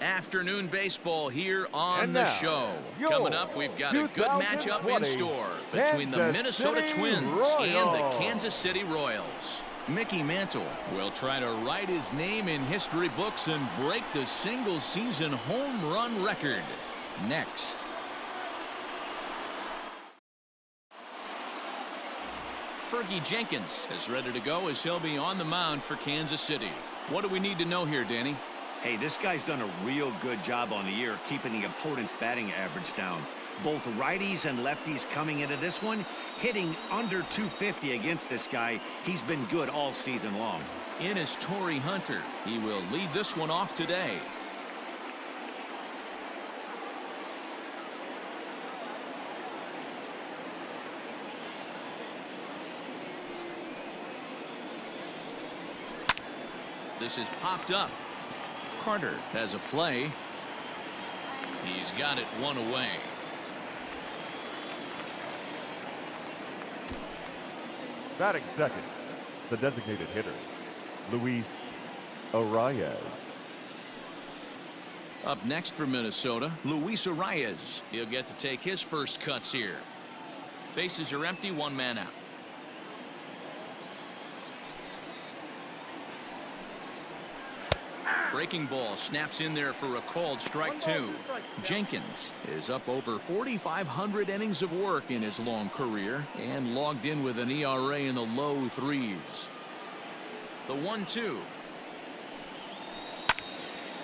Afternoon baseball here on the show. Coming up, we've got a good matchup in store between the Minnesota Twins and the Kansas City Royals. Mickey Mantle will try to write his name in history books and break the single-season home run record. Next. Fergie Jenkins is ready to go as he'll be on the mound for Kansas City. What do we need to know here, Danny? Hey, this guy's done a real good job on the year keeping the opponent's batting average down. Both righties and lefties coming into this one, hitting under 250 against this guy. He's been good all season long. In is Torrey Hunter. He will lead this one off today. This is popped up. Carter has a play. He's got it one away. Batting second, the designated hitter, Luis Arias. Up next for Minnesota, Luis Arias. He'll get to take his first cuts here. Bases are empty, one man out. Breaking ball snaps in there for a called strike two. Jenkins is up over 4,500 innings of work in his long career and logged in with an ERA in the low threes. The 1-2.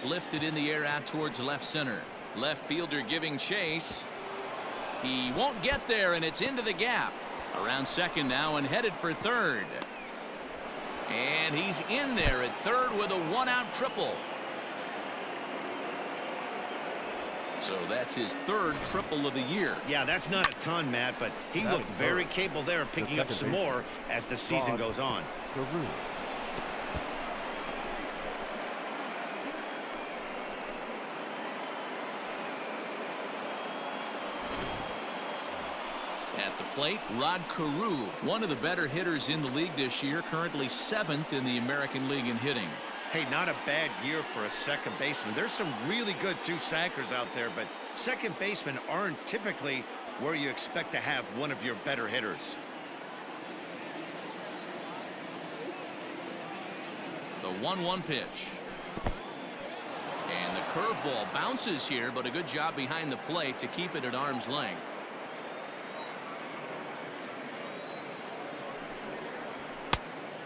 Lifted in the air out towards left center. Left fielder giving chase. He won't get there, and it's into the gap. Around second now and headed for third. And he's in there at third with a one-out triple. So that's his third triple of the year. Yeah, that's not a ton, Matt, but he looked very capable there of picking up some more as the season goes on. At the plate, Rod Carew, one of the better hitters in the league this year, currently 7th in the American League in hitting. Hey, not a bad year for a second baseman. There's some really good two-sackers out there, but second basemen aren't typically where you expect to have one of your better hitters. The 1-1 pitch. And the curveball bounces here, but a good job behind the plate to keep it at arm's length.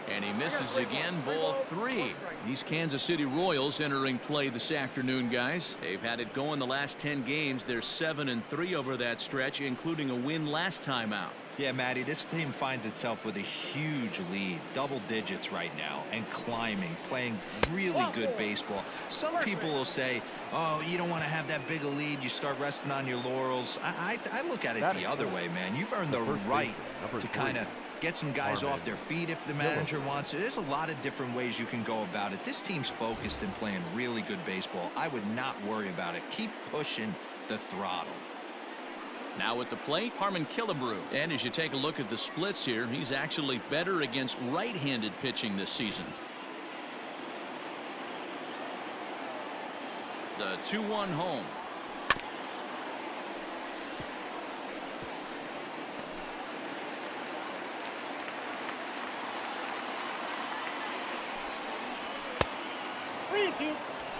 And he misses again, ball 3. These Kansas City Royals entering play this afternoon, guys. They've had it going the last 10 games. They're 7-3 over that stretch, including a win last time out. Yeah, Matty, this team finds itself with a huge lead, double digits right now, and climbing, playing really good baseball. Some people will say, oh, you don't want to have that big a lead. You start resting on your laurels. I look at it the other way, man. You've earned the right to kind of get some guys off their feet if the manager wants to. There's a lot of different ways you can go about it. This team's focused and playing really good baseball. I would not worry about it. Keep pushing the throttle. Now at the plate, Harmon Killebrew. And as you take a look at the splits here, he's actually better against right-handed pitching this season. The 2-1 home.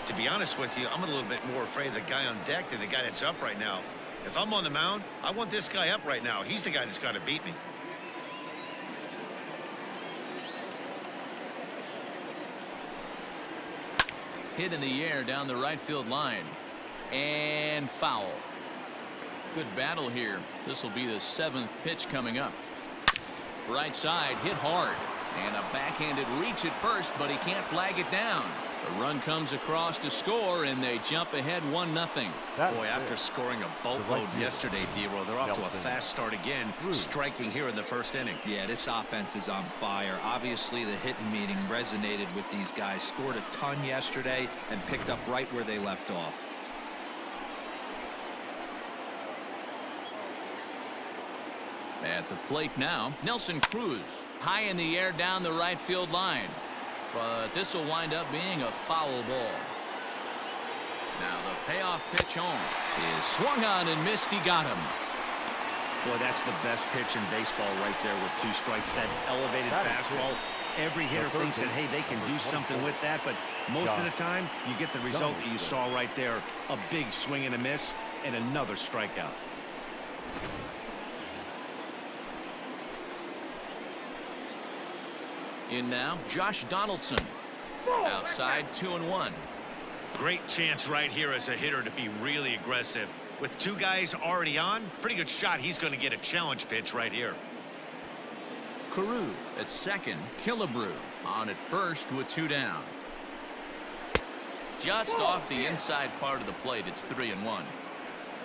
To be honest with you, I'm a little bit more afraid of the guy on deck than the guy that's up right now. If I'm on the mound, I want this guy up right now. He's the guy that's got to beat me. Hit in the air down the right field line. And foul. Good battle here. This will be the 7th pitch coming up. Right side, hit hard. And a backhanded reach at first, but he can't flag it down. The run comes across to score, and they jump ahead 1-0. Boy, after scoring a boatload yesterday, D-Roll, they're off to a fast start again, striking here in the first inning. Yeah, this offense is on fire. Obviously, the hitting meeting resonated with these guys. Scored a ton yesterday and picked up right where they left off. At the plate now, Nelson Cruz. High in the air down the right field line. But this will wind up being a foul ball. Now the payoff pitch home is swung on and missed. He got him. Boy, that's the best pitch in baseball right there with 2 strikes. That elevated fastball. Every hitter thinks that, hey, they can do something with that, but most of the time, you get the result that you saw right there. A big swing and a miss, and another strikeout. In now, Josh Donaldson. Outside, 2-1. Great chance right here as a hitter to be really aggressive. With 2 guys already on, pretty good shot. He's going to get a challenge pitch right here. Carew at second. Killebrew on at first with 2 down. Just off the inside part of the plate. It's 3-1.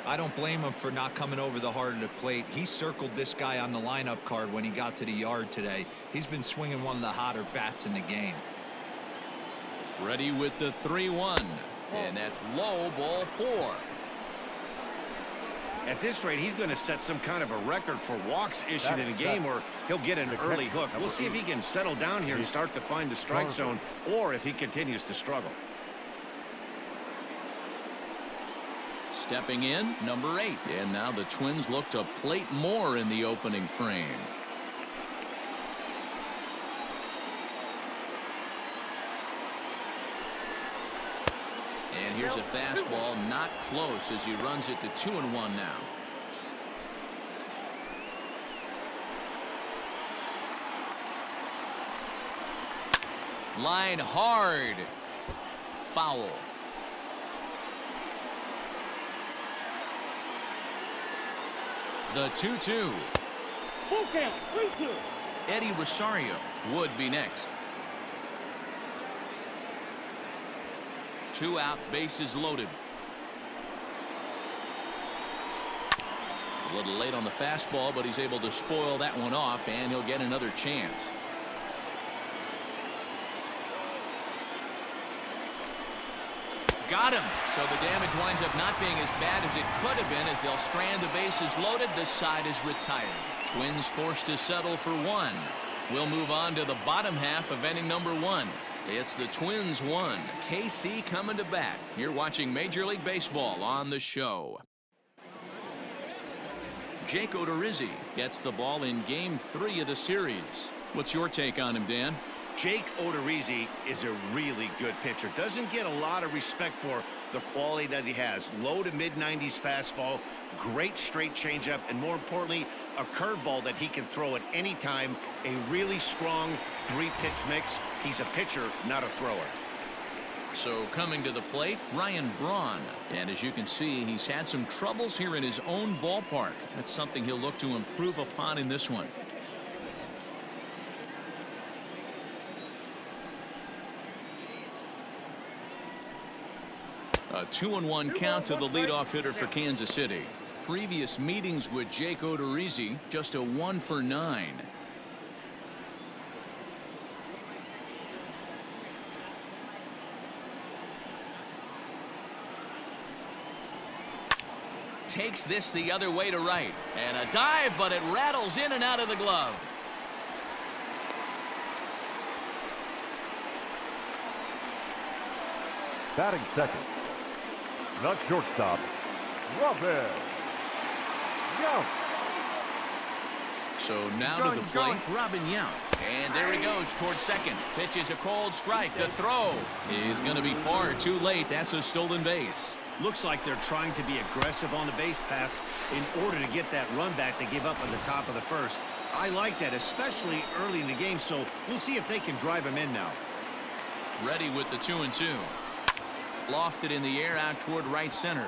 I don't blame him for not coming over the heart of the plate. He circled this guy on the lineup card when he got to the yard today. He's been swinging one of the hotter bats in the game. Ready with the 3-1. And that's low, ball 4. At this rate, he's going to set some kind of a record for walks issued in a game, or he'll get an early hook. We'll see if he can settle down here and start to find the strike zone, or if he continues to struggle. Stepping in, number 8. And now the Twins look to plate more in the opening frame. And here's a fastball, not close, as he runs it to 2-1 now. Line hard. Foul. The 2-2. Full count, 3-2. Eddie Rosario would be next. 2 out, bases loaded. A little late on the fastball, but he's able to spoil that one off, and he'll get another chance. Got him. So the damage winds up not being as bad as it could have been, as they'll strand the bases loaded. This side is retired. Twins forced to settle for 1. We'll move on to the bottom half of inning number 1. It's the Twins 1. KC coming to bat. You're watching Major League Baseball on the show. Jake Odorizzi gets the ball in Game 3 of the series. What's your take on him, Dan? Jake Odorizzi is a really good pitcher. Doesn't get a lot of respect for the quality that he has. Low to mid-90s fastball, great straight changeup, and more importantly, a curveball that he can throw at any time. A really strong 3-pitch mix. He's a pitcher, not a thrower. So coming to the plate, Ryan Braun. And as you can see, he's had some troubles here in his own ballpark. That's something he'll look to improve upon in this one. A 2-1 count to the leadoff hitter for Kansas City. Previous meetings with Jake Odorizzi, just a 1 for 9. Takes this the other way to right. And a dive, but it rattles in and out of the glove. Batting second. Not shortstop. Robin. Yount. So now to the plate, Robin Yount. And there he goes towards second. Pitches a cold strike. The throw is going to be far too late. That's a stolen base. Looks like they're trying to be aggressive on the base pass in order to get that run back they gave up at the top of the first. I like that, especially early in the game, so we'll see if they can drive him in now. Ready with the 2-2. Lofted in the air out toward right center.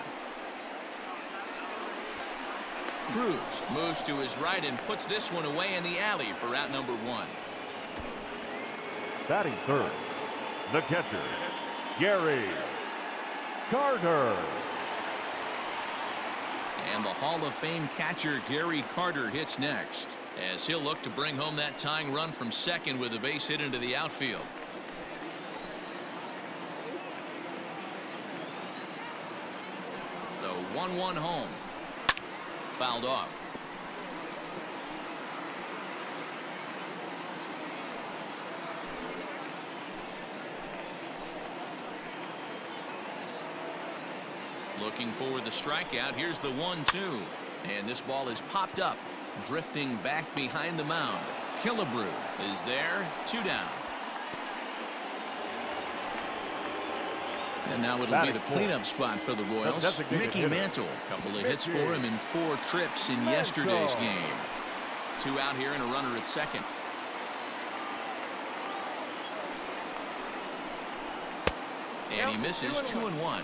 Cruz moves to his right and puts this one away in the alley for out number 1. Batting third. The catcher, Gary Carter. And the Hall of Fame catcher Gary Carter hits next, as he'll look to bring home that tying run from second with a base hit into the outfield. The 1-1 home. Fouled off. Looking for the strikeout. Here's the 1-2. And this ball is popped up, drifting back behind the mound. Killebrew is there. 2 down. And now it'll be the cleanup spot for the Royals. Mickey Mantle. A couple of hits for him in 4 trips in yesterday's game. 2 out here and a runner at second. And he misses 2-1.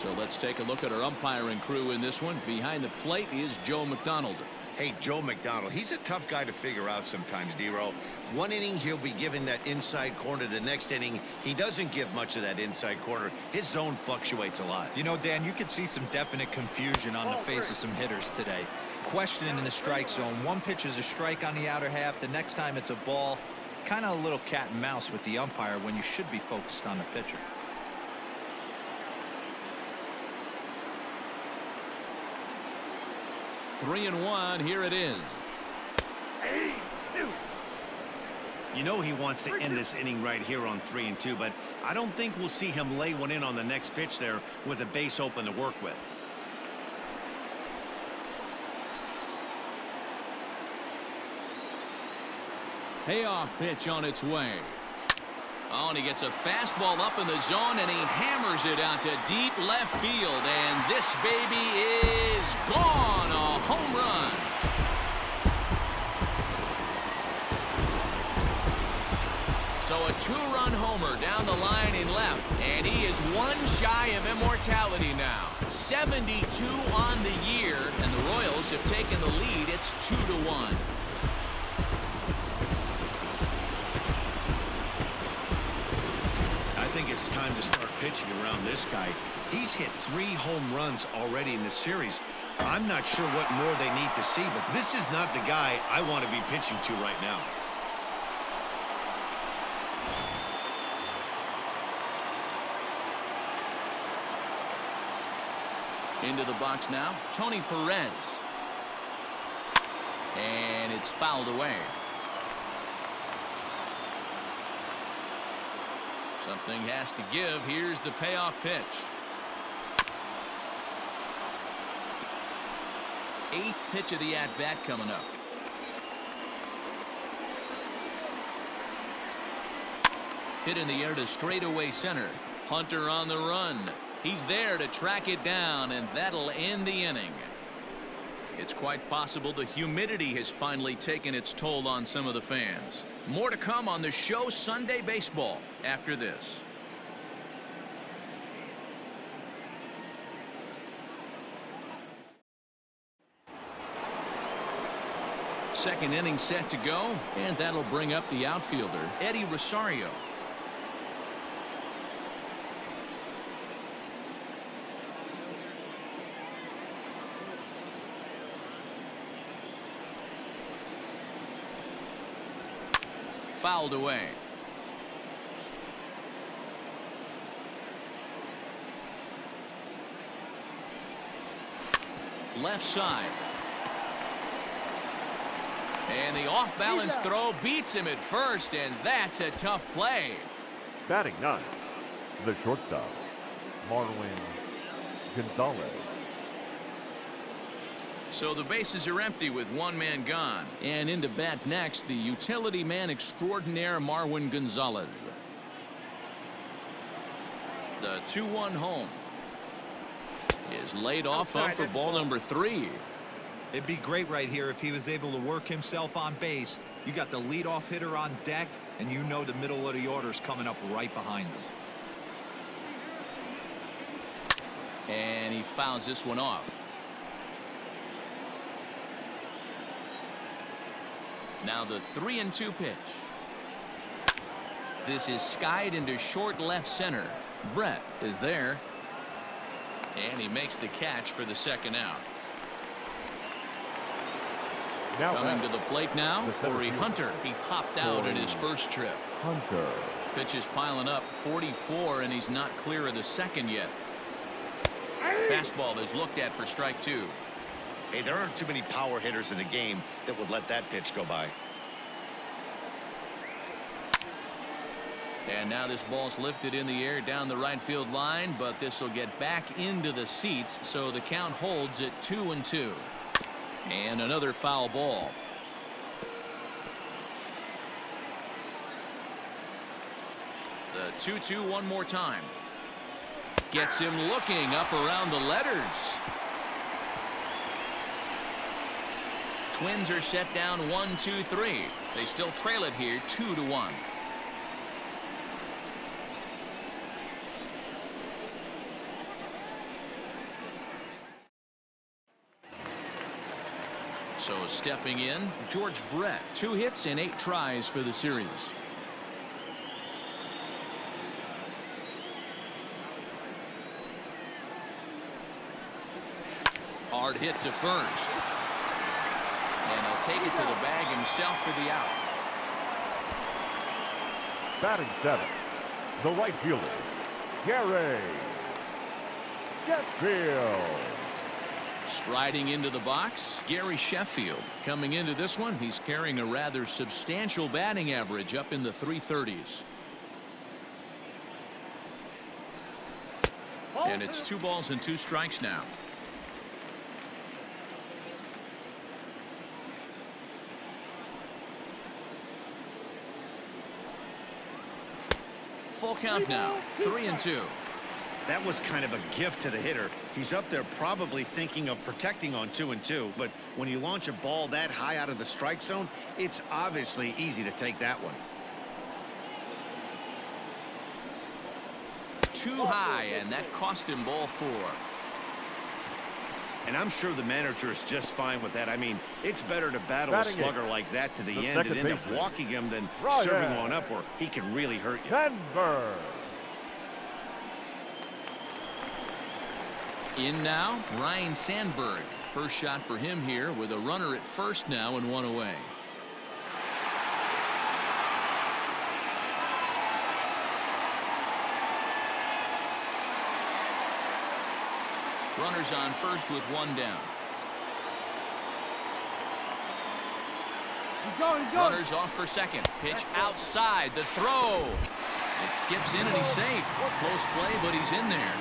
So let's take a look at our umpiring crew in this one. Behind the plate is Joe McDonald. Hey, Joe McDonald, he's a tough guy to figure out sometimes, D-Row. One inning, he'll be giving that inside corner. The next inning, he doesn't give much of that inside corner. His zone fluctuates a lot. You know, Dan, you could see some definite confusion on the face of some hitters today. Questioning in the strike zone. One pitch is a strike on the outer half. The next time it's a ball. Kind of a little cat and mouse with the umpire when you should be focused on the pitcher. 3-1. Here it is. You know he wants to end this inning right here on 3-2, but I don't think we'll see him lay one in on the next pitch there with a base open to work with. Payoff pitch on its way. Oh, and he gets a fastball up in the zone, and he hammers it out to deep left field. And this baby is gone. A home run. So a 2-run homer down the line in left, and he is 1 shy of immortality now. 72 on the year, and the Royals have taken the lead. It's 2-1. I think it's time to start pitching around this guy. He's hit 3 home runs already in this series. I'm not sure what more they need to see, but this is not the guy I want to be pitching to right now. Into the box now, Tony Perez. And it's fouled away. Something has to give. Here's the payoff pitch. 8th pitch of the at-bat coming up. Hit in the air to straightaway center. Hunter on the run. He's there to track it down, and that'll end the inning. It's quite possible the humidity has finally taken its toll on some of the fans. More to come on the show Sunday Baseball after this. Second inning set to go, and that'll bring up the outfielder, Eddie Rosario. Fouled away. Left side. And the off-balance throw beats him at first, and that's a tough play. Batting 9, the shortstop, Marwin Gonzalez. So the bases are empty with 1 man gone. And into bat next, the utility man extraordinaire Marwin Gonzalez. The 2-1 home is laid off for ball number 3. It'd be great right here if he was able to work himself on base. You got the leadoff hitter on deck, and you know the middle of the order is coming up right behind him. And he fouls this one off. Now the 3-2 pitch. This is skied into short left center. Brett is there. And he makes the catch for the second out. Now coming to the plate now, Corey Hunter. He popped out in his first trip. Hunter. Pitch is piling up, 44, and he's not clear of the second yet. Fastball is looked at for strike 2. Hey, there aren't too many power hitters in the game that would let that pitch go by. And now this ball's lifted in the air down the right field line, but this will get back into the seats, so the count holds at 2-2. And another foul ball. The 2-2 one more time. Gets him looking up around the letters. Twins are set down 1-2-3. They still trail it here 2-1. So stepping in, George Brett. 2 hits and 8 tries for the series. Hard hit to first. And he'll take it to the bag himself for the out. Batting 7, the right fielder, Gary Sheffield. Striding into the box, Gary Sheffield. Coming into this one, he's carrying a rather substantial batting average up in the 330s. And it's 2 balls and 2 strikes now. Full count now, 3-2. That was kind of a gift to the hitter. He's up there probably thinking of protecting on 2-2, but when you launch a ball that high out of the strike zone, it's obviously easy to take that one. Too high, and that cost him ball 4. And I'm sure the manager is just fine with that. I mean, it's better to battle a slugger like that to the end and end up walking him than serving one up where he can really hurt you. Denver. In now, Ryan Sandberg. First shot for him here with a runner at first now and 1 away. Runners on first with 1 down. He's going. Runners off for second. Pitch outside. The throw. It skips in and he's safe. Close play, but he's in there.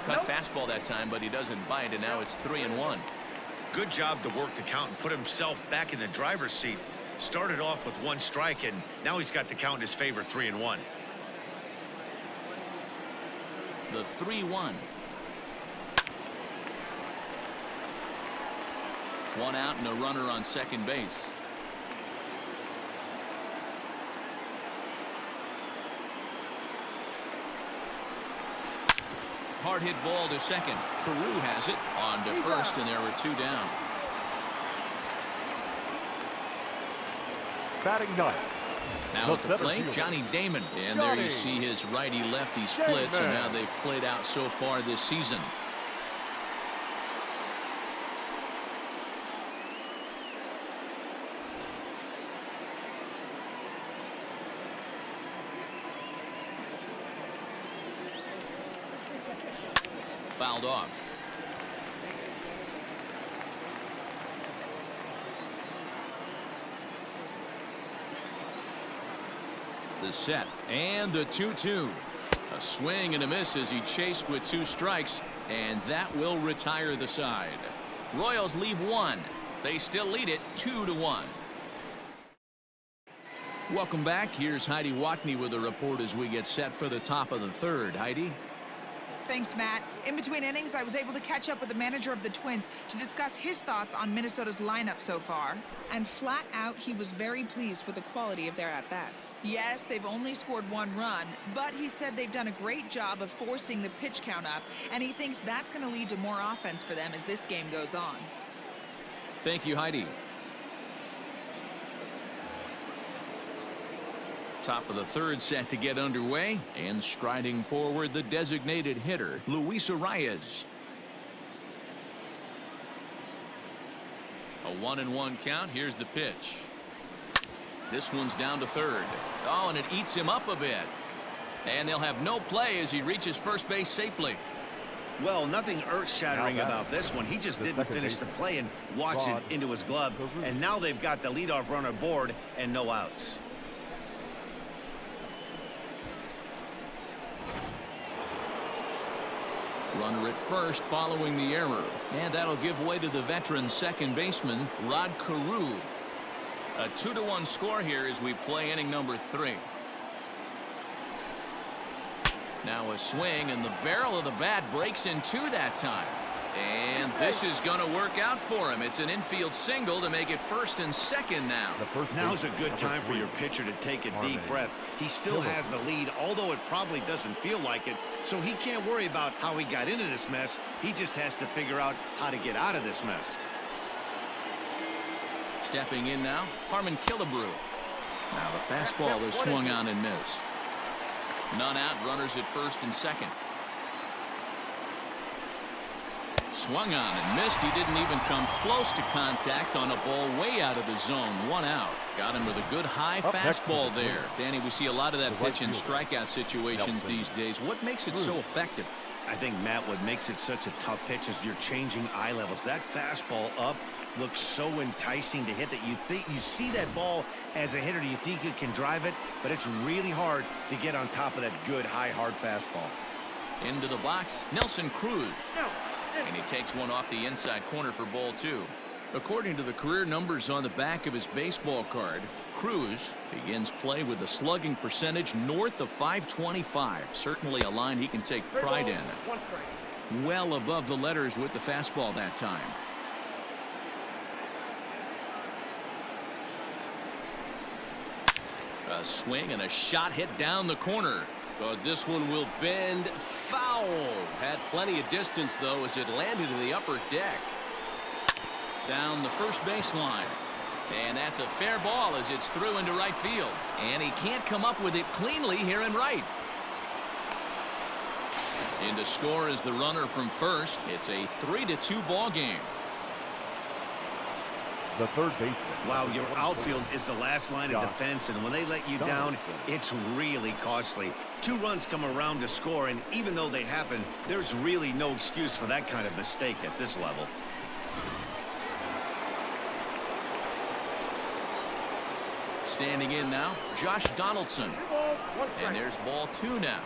Cut fastball that time, but he doesn't bite, and now it's 3-1. Good job to work the count and put himself back in the driver's seat. Started off with 1 strike, and now he's got the count in his favor, 3-1. The 3-1. 1 out and a runner on second base. Hard hit ball to second. Carew has it on to first, and there were 2 down. Batting 9. Now at the plate, Johnny Damon. And there you see his righty-lefty splits and how they've played out so far this season. Fouled off. The set and the 2-2. A swing and a miss as he chased with 2 strikes, and that will retire the side. Royals leave 1. They still lead it 2-1. Welcome back. Here's Heidi Watney with a report as we get set for the top of the 3rd. Heidi. Thanks, Matt. In between innings, I was able to catch up with the manager of the Twins to discuss his thoughts on Minnesota's lineup so far. And flat out, he was very pleased with the quality of their at-bats. Yes, they've only scored 1 run, but he said they've done a great job of forcing the pitch count up, and he thinks that's going to lead to more offense for them as this game goes on. Thank you, Heidi. Top of the 3rd set to get underway, and striding forward the designated hitter, Luis Arias. A A 1-1 count. Here's the pitch. This one's down to third. Oh, and it eats him up a bit. And they'll have no play as he reaches first base safely. Well, nothing earth-shattering about this one. He just didn't finish the play and watch it into his glove. And now they've got the leadoff runner aboard and no outs. Runner at first following the error. And that'll give way to the veteran second baseman, Rod Carew. A 2-1 score here as we play inning number 3. Now a swing, and the barrel of the bat breaks in two that time. And this is going to work out for him. It's an infield single to make it first and second now. Now's a good time for your pitcher to take a deep breath. He still has the lead, although it probably doesn't feel like it. So he can't worry about how he got into this mess. He just has to figure out how to get out of this mess. Stepping in now, Harmon Killebrew. Now the fastball is swung on and missed. None out, runners at first and second. Swung on and missed. He didn't even come close to contact on a ball way out of the zone. 1 out. Got him with a good high fastball there. Danny, we see a lot of that pitch in strikeout situations these days. What makes it so effective? I think, Matt, what makes it such a tough pitch is you're changing eye levels. That fastball up looks so enticing to hit that you see that ball as a hitter. You think you can drive it, but it's really hard to get on top of that good high hard fastball. Into the box, Nelson Cruz. And he takes one off the inside corner for ball 2. According to the career numbers on the back of his baseball card, Cruz begins play with a slugging percentage north of .525. Certainly a line he can take pride in. Well above the letters with the fastball that time. A swing and a shot hit down the corner. But this one will bend foul. Had plenty of distance, though, as it landed to the upper deck. Down the first baseline. And that's a fair ball as it's through into right field. And he can't come up with it cleanly here in right. In to score is the runner from first. It's a 3-2 ball game. The third baseman. Wow, your outfield is the last line of defense, and when they let you down, it's really costly. 2 runs come around to score, and even though they happen, there's really no excuse for that kind of mistake at this level. Standing in now, Josh Donaldson. And there's ball 2 now.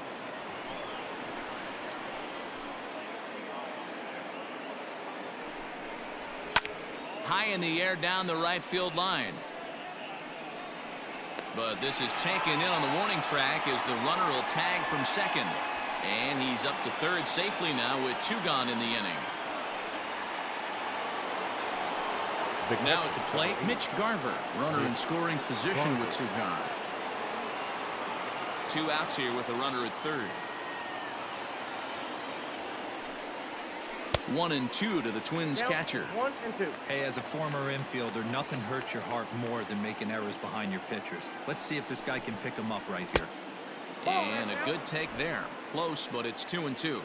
High in the air down the right field line. But this is taken in on the warning track as the runner will tag from second. And he's up to third safely now with 2 gone in the inning. Now at the plate, Mitch Garver, runner in scoring position with 2 gone. 2 outs here with a runner at third. 1-2 to the Twins catcher. 1-2. Hey, as a former infielder, nothing hurts your heart more than making errors behind your pitchers. Let's see if this guy can pick them up right here. And a good take there. Close, but it's 2-2.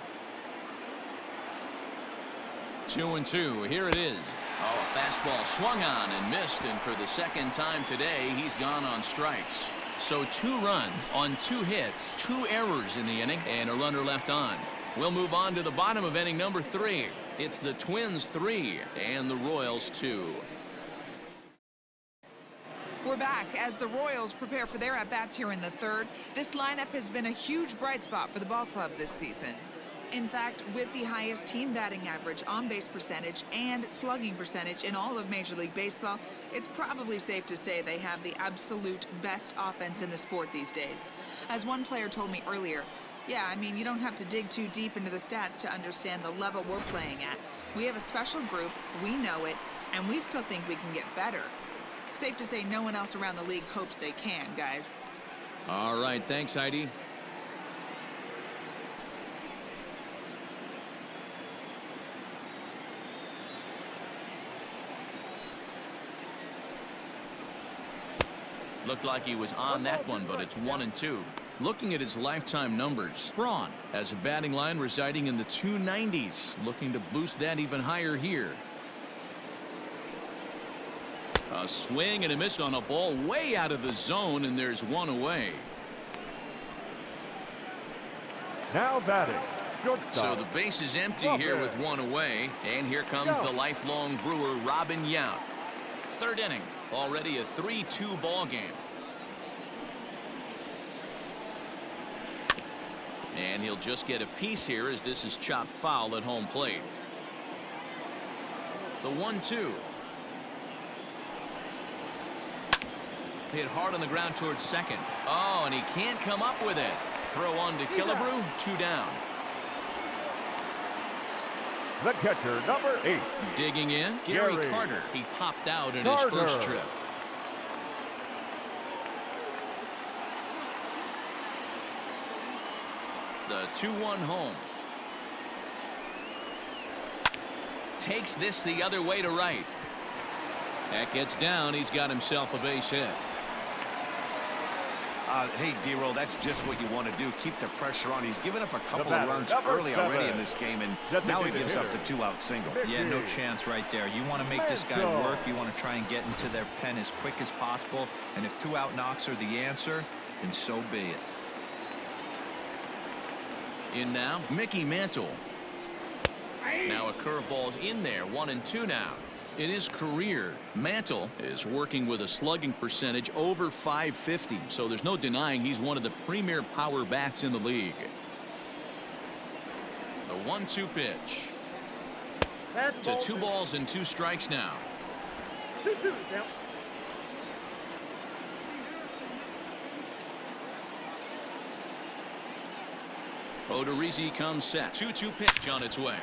2-2. Here it is. Oh, a fastball swung on and missed, and for the second time today, he's gone on strikes. So 2 runs on 2 hits, 2 errors in the inning, and a runner left on. We'll move on to the bottom of inning number 3. It's the Twins 3 and the Royals 2. We're back as the Royals prepare for their at-bats here in the 3rd. This lineup has been a huge bright spot for the ball club this season. In fact, with the highest team batting average, on-base percentage, and slugging percentage in all of Major League Baseball, it's probably safe to say they have the absolute best offense in the sport these days. As one player told me earlier, yeah, I mean, you don't have to dig too deep into the stats to understand the level we're playing at. We have a special group, we know it, and we still think we can get better. Safe to say no one else around the league hopes they can, guys. All right, thanks, Heidi. Looked like he was on that one, but it's 1-2. Looking at his lifetime numbers, Braun has a batting line residing in the 290s, looking to boost that even higher here. A swing and a miss on a ball way out of the zone, and there's one away. Now batting. So Shortstop. the base is empty here with one away, and here comes the lifelong Brewer, Robin Yount. Third inning, already a 3-2 ball game. And he'll just get a piece here as this is chopped foul at home plate. The 1-2. Hit hard on the ground towards second. Oh, and he can't come up with it. Throw on to Killebrew, 2 down. The catcher, number 8. Digging in, Gary Carter. He popped out in his first trip. The 2-1 home. Takes this the other way to right. That gets down. He's got himself a base hit. Hey, D-Roll, that's just what you want to do. Keep the pressure on. He's given up a couple of runs number early 7. already in this game, and now he gives up the 2-out single. Yeah, no chance right there. You want to make this guy work. You want to try and get into their pen as quick as possible. And if 2-out knocks are the answer, then so be it. In now, Mickey Mantle. Now a curveball's in there, 1-2 now. In his career, Mantle is working with a slugging percentage over .550, so there's no denying he's one of the premier power bats in the league. The 1-2 pitch. To 2 balls and 2 strikes now. 2-2 now. Odorizzi comes set. 2-2 pitch on its way.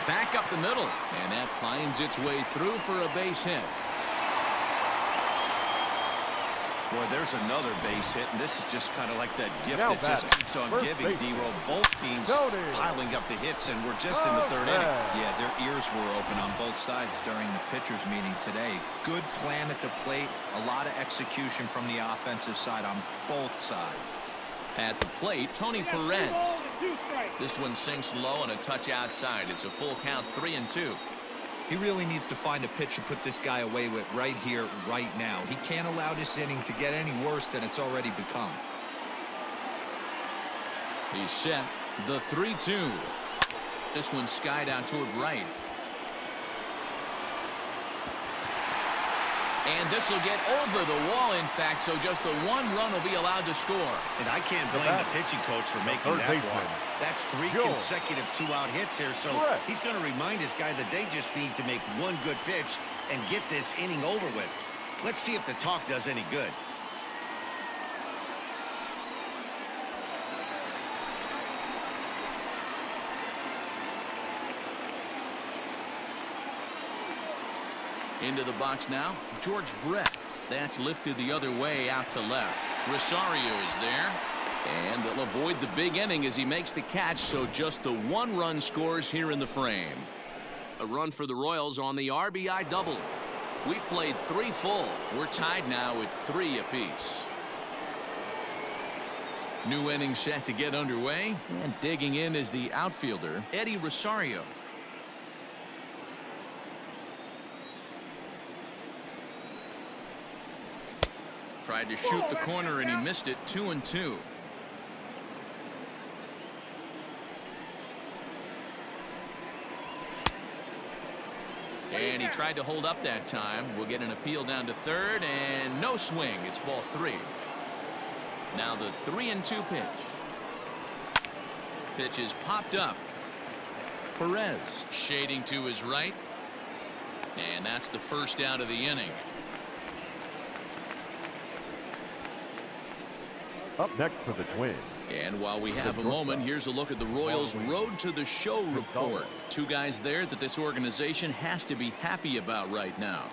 Back up the middle, and that finds its way through for a base hit. Boy, there's another base hit, and this is just kind of like that gift Now that just keeps on first giving, baseman. D-Roll. Both teams piling up the hits, and we're just in the 3rd inning. Yeah, their ears were open on both sides during the pitchers meeting today. Good plan at the plate, a lot of execution from the offensive side on both sides. At the plate, Tony Perez. This one sinks low and a touch outside. It's a full count, 3-2. He really needs to find a pitch to put this guy away with right here, right now. He can't allow this inning to get any worse than it's already become. He's set. The 3-2. This one skied out toward right. And this will get over the wall, in fact, so just the 1 run will be allowed to score. And I can't blame the pitching coach for making that walk. That's 3 consecutive 2-out hits here, so he's going to remind this guy that they just need to make 1 good pitch and get this inning over with. Let's see if the talk does any good. Into the box now, George Brett. That's lifted the other way out to left. Rosario is there, and they'll avoid the big inning as he makes the catch, so just the 1 run scores here in the frame. A run for the Royals on the RBI double. We played 3 full. We're tied now at 3 apiece. New inning set to get underway, and digging in is the outfielder, Eddie Rosario. Tried to shoot the corner and he missed it. 2-2. And he tried to hold up that time. We'll get an appeal down to 3rd and no swing. It's ball 3. Now the 3-2 pitch. Pitch is popped up. Perez shading to his right. And that's the first out of the inning. Up next for the Twins. And while we have a moment, here's a look at the Royals' Road to the Show report. 2 guys there that this organization has to be happy about right now.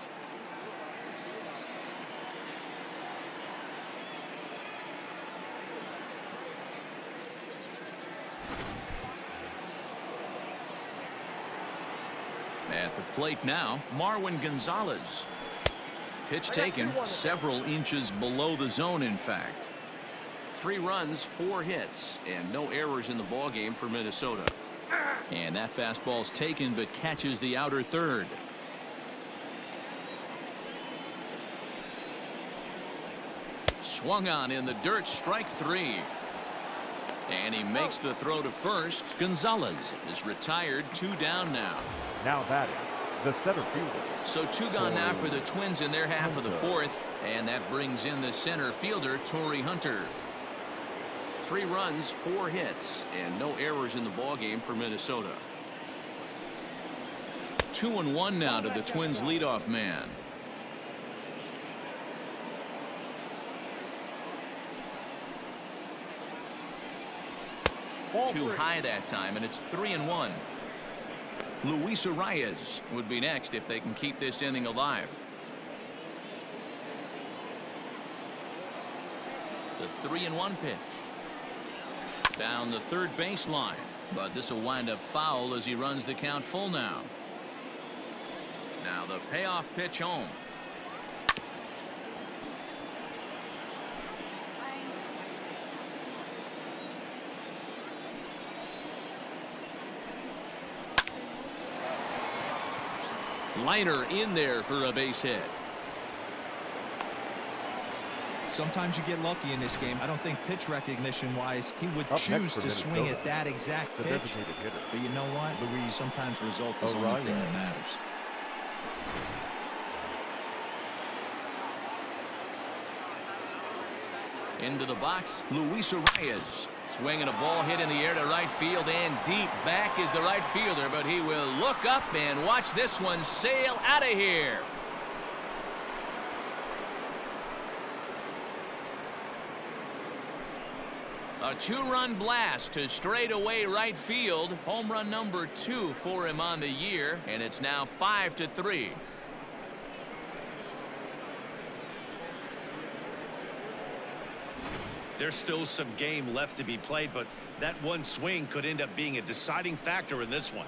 At the plate now, Marwin Gonzalez. Pitch taken several inches below the zone, in fact. 3 runs, 4 hits, and no errors in the ballgame for Minnesota. And that fastball's taken but catches the outer third. Swung on in the dirt, strike 3. And he makes the throw to first. Gonzalez is retired, 2 down now. Now batting, the center fielder. So 2 gone now for the Twins in their half of the 4th. And that brings in the center fielder, Torrey Hunter. 3 runs, 4 hits, and no errors in the ballgame for Minnesota. 2-1 now to the Twins leadoff man. Too high that time, and it's 3-1. Luis Arias would be next if they can keep this inning alive. The 3-1 pitch. Down the third baseline, but this will wind up foul as he runs the count full now. Now the payoff pitch home. Liner in there for a base hit. Sometimes you get lucky in this game. I don't think pitch recognition wise he would Up next choose for to swing Minnesota, at that exact the pitch. designated hitter. But you know what? Sometimes result is the only thing that matters. Into the box, Luis Arias. Swinging a ball hit in the air to right field, and deep back is the right fielder, but he will look up and watch this one sail out of here. A 2-run blast to straightaway right field. Home run number 2 for him on the year, and it's now 5-3. There's still some game left to be played, but that one swing could end up being a deciding factor in this one.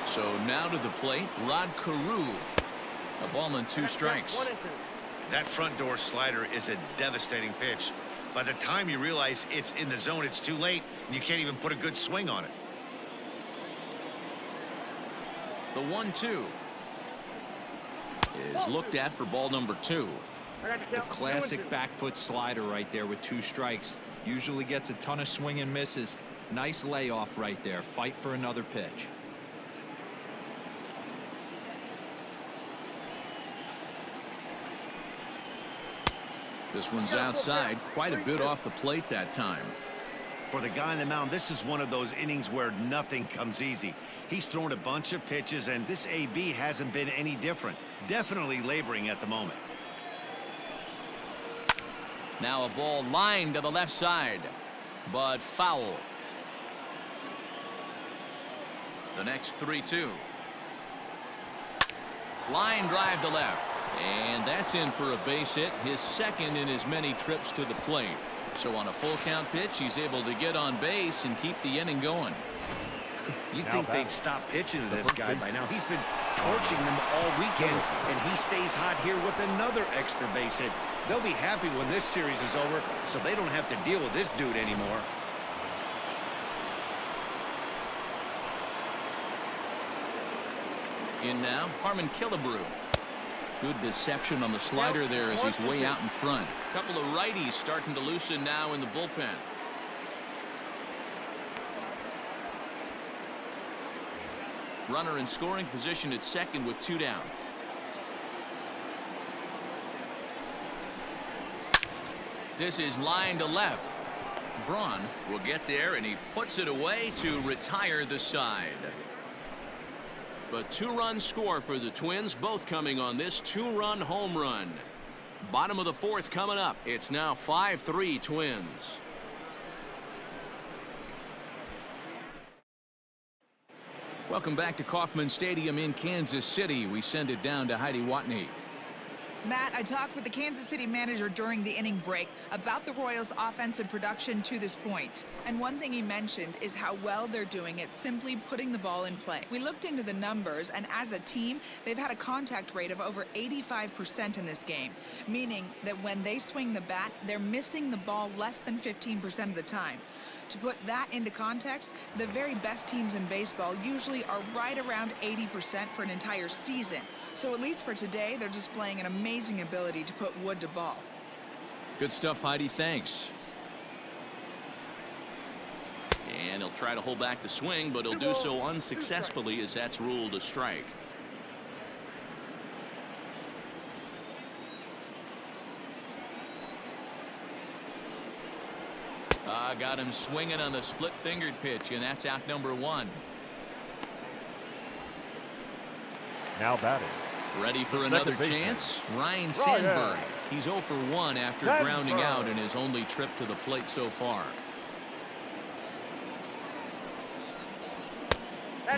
So now to the plate, Rod Carew. A ball and 2 strikes. That front door slider is a devastating pitch. By the time you realize it's in the zone, it's too late, and you can't even put a good swing on it. The 1-2 is looked at for ball number 2. The classic back foot slider right there with 2 strikes. Usually gets a ton of swing and misses. Nice layoff right there. Fight for another pitch. This one's outside, quite a bit off the plate that time. For the guy on the mound, this is one of those innings where nothing comes easy. He's thrown a bunch of pitches, and this AB hasn't been any different. Definitely laboring at the moment. Now a ball lined to the left side, but foul. The next 3-2. Line drive to left. And that's in for a base hit, his second in as many trips to the plate. So on a full count pitch, he's able to get on base and keep the inning going. You'd think they'd stop pitching to this guy by now. He's been torching them all weekend, and he stays hot here with another extra base hit. They'll be happy when this series is over, so they don't have to deal with this dude anymore. In now, Harmon Killebrew. Good deception on the slider there as he's way out in front. A couple of righties starting to loosen now in the bullpen. Runner in scoring position at second with 2 down. This is line to left. Braun will get there, and he puts it away to retire the side. But 2-run score for the Twins, both coming on this 2-run home run. Bottom of the 4th coming up. It's now 5-3 Twins. Welcome back to Kauffman Stadium in Kansas City. We send it down to Heidi Watney. Matt, I talked with the Kansas City manager during the inning break about the Royals' offensive production to this point. And one thing he mentioned is how well they're doing at simply putting the ball in play. We looked into the numbers, and as a team, they've had a contact rate of over 85% in this game, meaning that when they swing the bat, they're missing the ball less than 15% of the time. To put that into context, the very best teams in baseball usually are right around 80% for an entire season. So at least for today, they're displaying an amazing ability to put wood to ball. Good stuff, Heidi. Thanks. And he'll try to hold back the swing, but he'll do so unsuccessfully as that's ruled a strike. Got him swinging on the split-fingered pitch, and that's out number 1. Now batting. Ready for another chance? Ryan Sandberg. He's 0 for 1 after grounding out in his only trip to the plate so far.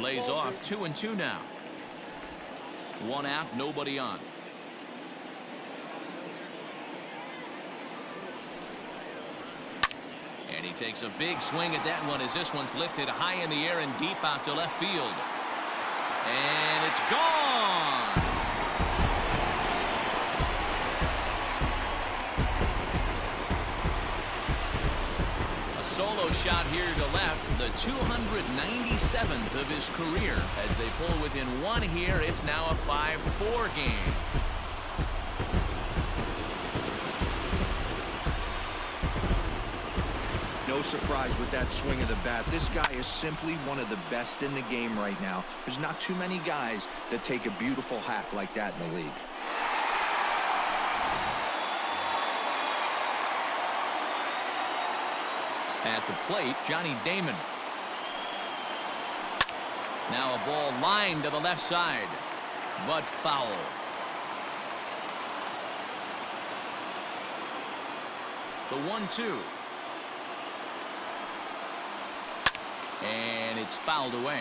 Lays off 2-2 now. 1 out, nobody on. And he takes a big swing at that one as this one's lifted high in the air and deep out to left field. And it's gone. A solo shot here to left, the 297th of his career. As they pull within 1 here, it's now a 5-4 game. No surprise with that swing of the bat. This guy is simply one of the best in the game right now. There's not too many guys that take a beautiful hack like that in the league. At the plate, Johnny Damon. Now a ball lined to the left side, but foul. The 1-2. And it's fouled away.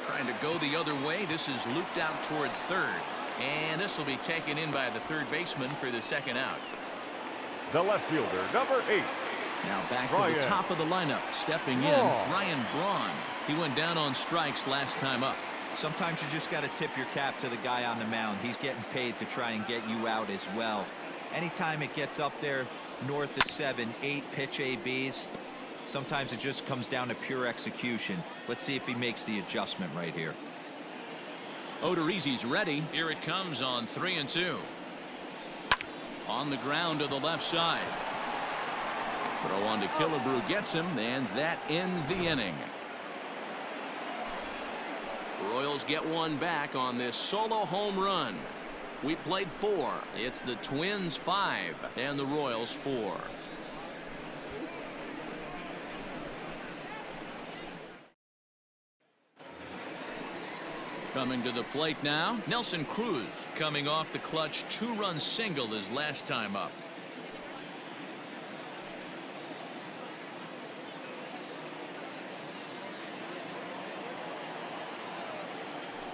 Trying to go the other way. This is looped out toward third. And this will be taken in by the third baseman for the second out. The left fielder, number 8. Now back to the top of the lineup. Stepping in, Ryan Braun. He went down on strikes last time up. Sometimes you just got to tip your cap to the guy on the mound. He's getting paid to try and get you out as well. Anytime it gets up there north of 7, 8 pitch ABs, sometimes it just comes down to pure execution. Let's see if he makes the adjustment right here. Odorizzi's ready. Here it comes on 3-2. On the ground to the left side. Throw on to Killebrew gets him, and that ends the inning. Royals get one back on this solo home run. We played 4. It's the Twins 5 and the Royals 4. Coming to the plate now, Nelson Cruz coming off the clutch 2-run single his last time up.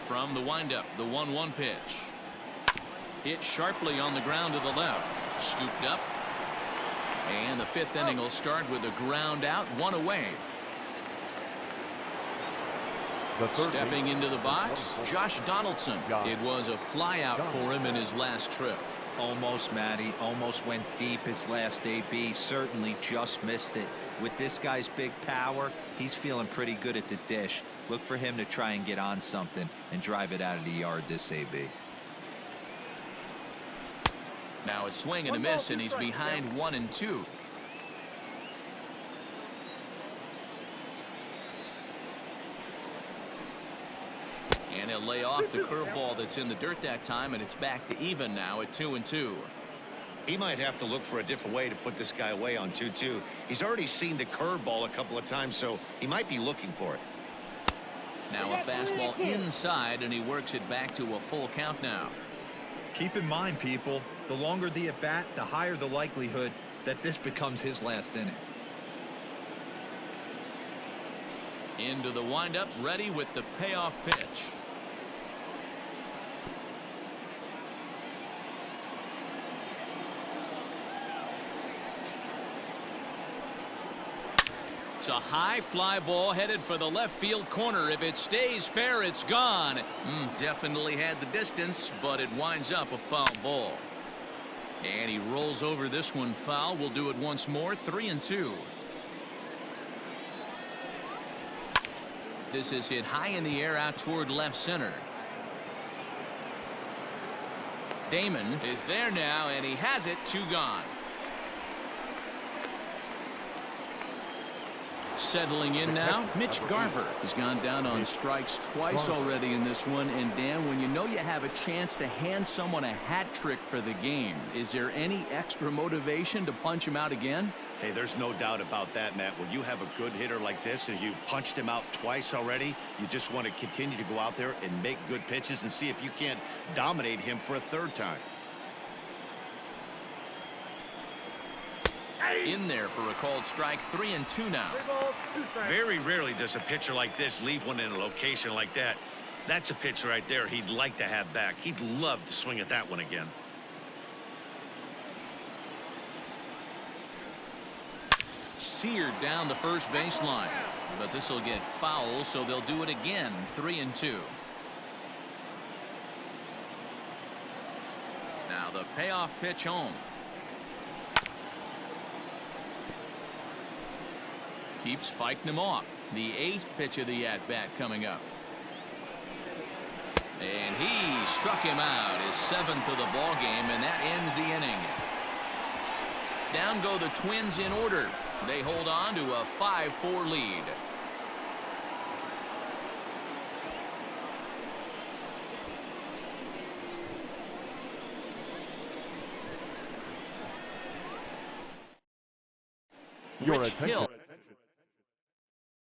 From the windup, the 1-1 pitch. Hit sharply on the ground to the left. Scooped up. And the 5th inning will start with a ground out, 1 away. Stepping into the box, Josh Donaldson. It was a fly out for him in his last trip. Almost, Matty. Almost went deep his last AB. Certainly just missed it. With this guy's big power, he's feeling pretty good at the dish. Look for him to try and get on something and drive it out of the yard this AB. Now it's swing and a miss, and he's behind 1-2. And he'll lay off the curveball that's in the dirt that time, and it's back to even now at 2-2. He might have to look for a different way to put this guy away on 2-2. He's already seen the curveball a couple of times, so he might be looking for it. Now a fastball inside, and he works it back to a full count now. Keep in mind, people, the longer the at bat, the higher the likelihood that this becomes his last inning. Into the windup, ready with the payoff pitch. It's a high fly ball headed for the left field corner. If it stays fair, it's gone. Definitely had the distance, but it winds up a foul ball. And he rolls over this one foul. We'll do it once more. 3-2. This is hit high in the air out toward left center. Damon is there now, and he has it. 2 gone. Settling in now, Mitch Garver has gone down on strikes twice already in this one. And Dan, when you know you have a chance to hand someone a hat trick for the game, is there any extra motivation to punch him out again? Hey, there's no doubt about that, Matt. When you have a good hitter like this and you've punched him out twice already, you just want to continue to go out there and make good pitches and see if you can't dominate him for a 3rd time. In there for a called strike. 3-2 now. Very rarely does a pitcher like this leave one in a location like that. That's a pitch right there he'd like to have back. He'd love to swing at that one again. Seared down the first baseline, but this will get foul, so they'll do it again. 3-2. Now the payoff pitch home. Keeps fighting him off. The 8th pitch of the at-bat coming up. And he struck him out, his 7th of the ball game, and that ends the inning. Down go the Twins in order. They hold on to a 5-4 lead. Your Rich attention. Hill